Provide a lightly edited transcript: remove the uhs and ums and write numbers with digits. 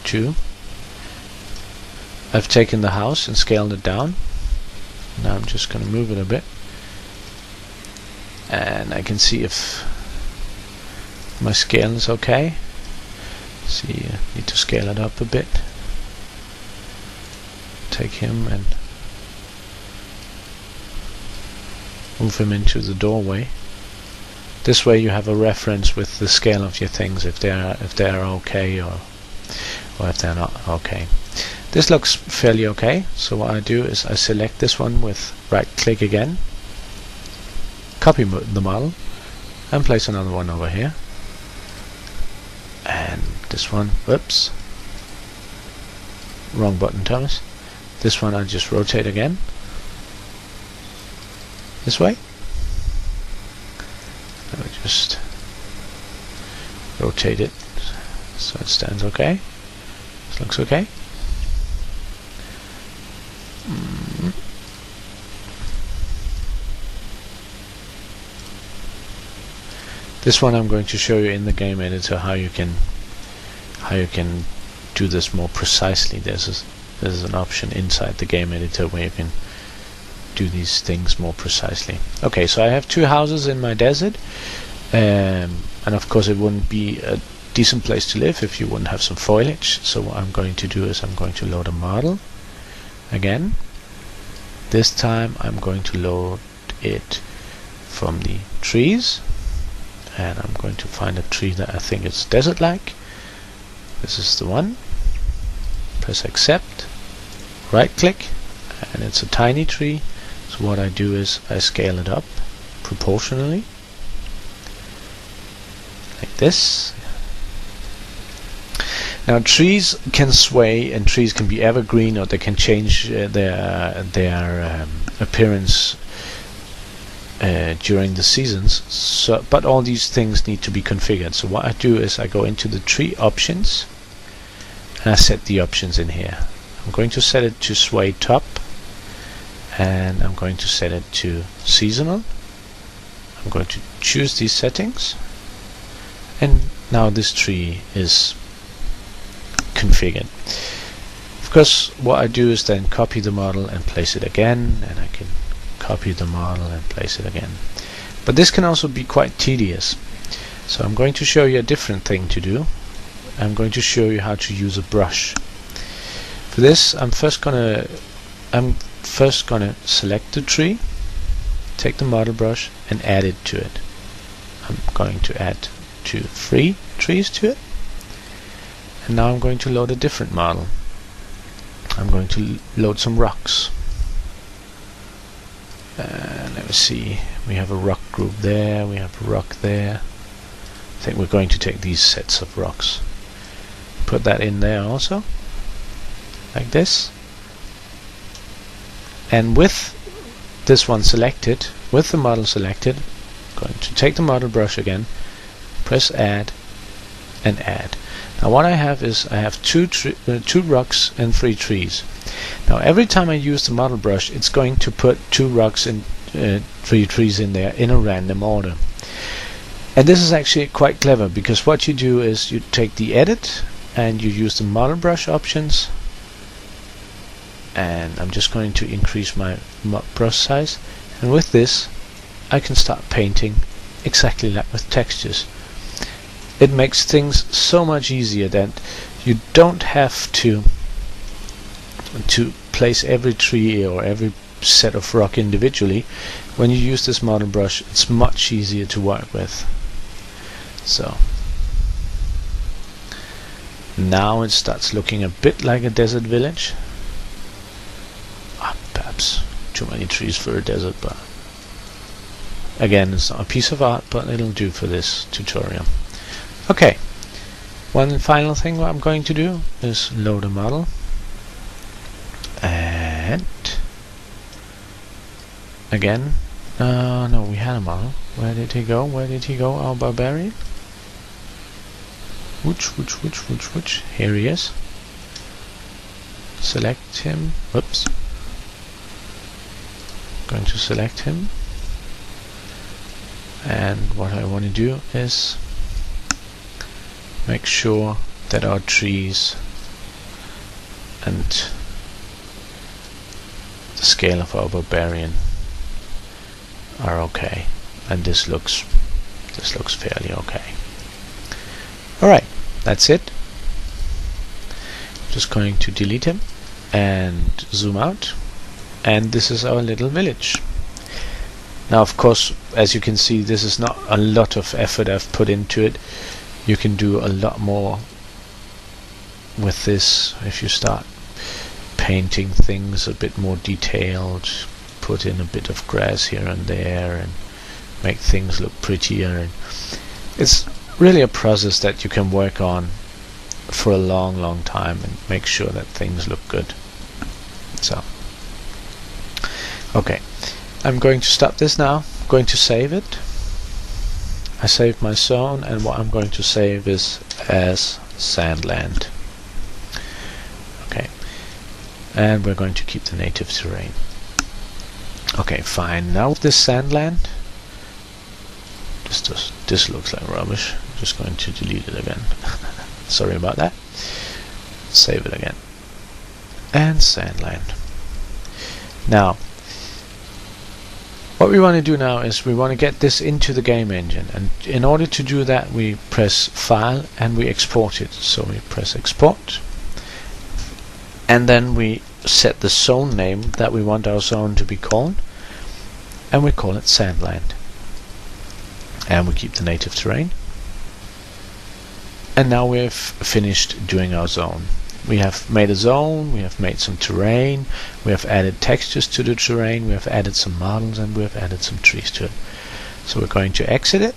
2. I've taken the house and scaled it down. Now I'm just going to move it a bit, and I can see if my scale is okay. See, I need to scale it up a bit. Take him and move him into the doorway. This way you have a reference with the scale of your things, if they're okay or if they're not okay. This looks fairly okay, so what I do is I select this one with right click again, copy the model, and place another one over here. And this one, whoops, wrong button, Thomas. This one I just rotate again, this way. Let me just rotate it so it stands okay. This looks okay. This one I'm going to show you in the game editor how you can do this more precisely. There's an option inside the game editor where you can do these things more precisely. Okay, so I have 2 houses in my desert, and of course it wouldn't be a decent place to live if you wouldn't have some foliage. So what I'm going to do is I'm going to load a model again. This time I'm going to load it from the trees, and I'm going to find a tree that I think is desert-like. This is the one. Press accept, right click, and it's a tiny tree. So what I do is I scale it up proportionally, like this. Now trees can sway, and trees can be evergreen, or they can change their appearance during the seasons. So, but all these things need to be configured. So what I do is I go into the tree options, and I set the options in here. I'm going to set it to sway top, and I'm going to set it to seasonal. I'm going to choose these settings, and now this tree is configured. Of course, what I do is then copy the model and place it again, and I can copy the model and place it again. But this can also be quite tedious. So I'm going to show you a different thing to do. I'm going to show you how to use a brush. For this, I'm first gonna select the tree, take the model brush and add it to it. I'm going to add 3 trees to it. And now I'm going to load a different model. I'm going to load some rocks. Let me see, we have a rock group there, we have a rock there. I think we're going to take these sets of rocks, put that in there also, like this. And with this one selected, with the model selected, I'm going to take the model brush again, press add, and add. Now what I have is I have 2 rocks and 3 trees. Now every time I use the model brush, it's going to put 2 rocks and 3 trees in there in a random order. And this is actually quite clever, because what you do is you take the edit and you use the model brush options, and I'm just going to increase my brush size, and with this I can start painting exactly like with textures. It makes things so much easier that you don't have to place every tree or every set of rock individually. When you use this model brush, it's much easier to work with. So now it starts looking a bit like a desert village. Perhaps too many trees for a desert, but again, it's not a piece of art, but it'll do for this tutorial. Okay, one final thing what I'm going to do is load a model, and again, no, we had a model. Where did he go? Where did he go, our barbarian? Which? Here he is. Select him. Whoops. Going to select him, and what I want to do is make sure that our trees and the scale of our barbarian are okay, and this looks fairly okay. Alright, that's it. Just going to delete him and zoom out, and this is our little village. Now of course, as you can see, this is not a lot of effort I've put into it. You can do a lot more with this if you start painting things a bit more detailed, put in a bit of grass here and there and make things look prettier. And it's really a process that you can work on for a long time and make sure that things look good. So okay, I'm going to stop this now. I'm going to save it. I saved my zone, and what I'm going to save is as Sandland. Okay, and we're going to keep the native terrain. Okay, fine. Now with this Sandland, this looks like rubbish. I'm just going to delete it again. Sorry about that. Save it again. And Sandland. Now, what we want to do now is we want to get this into the game engine, and in order to do that we press File and we export it. So we press Export, and then we set the zone name that we want our zone to be called, and we call it Sandland, and we keep the native terrain. And now we've finished doing our zone. We have made a zone, we have made some terrain, we have added textures to the terrain, we have added some models, and we have added some trees to it. So we're going to exit it,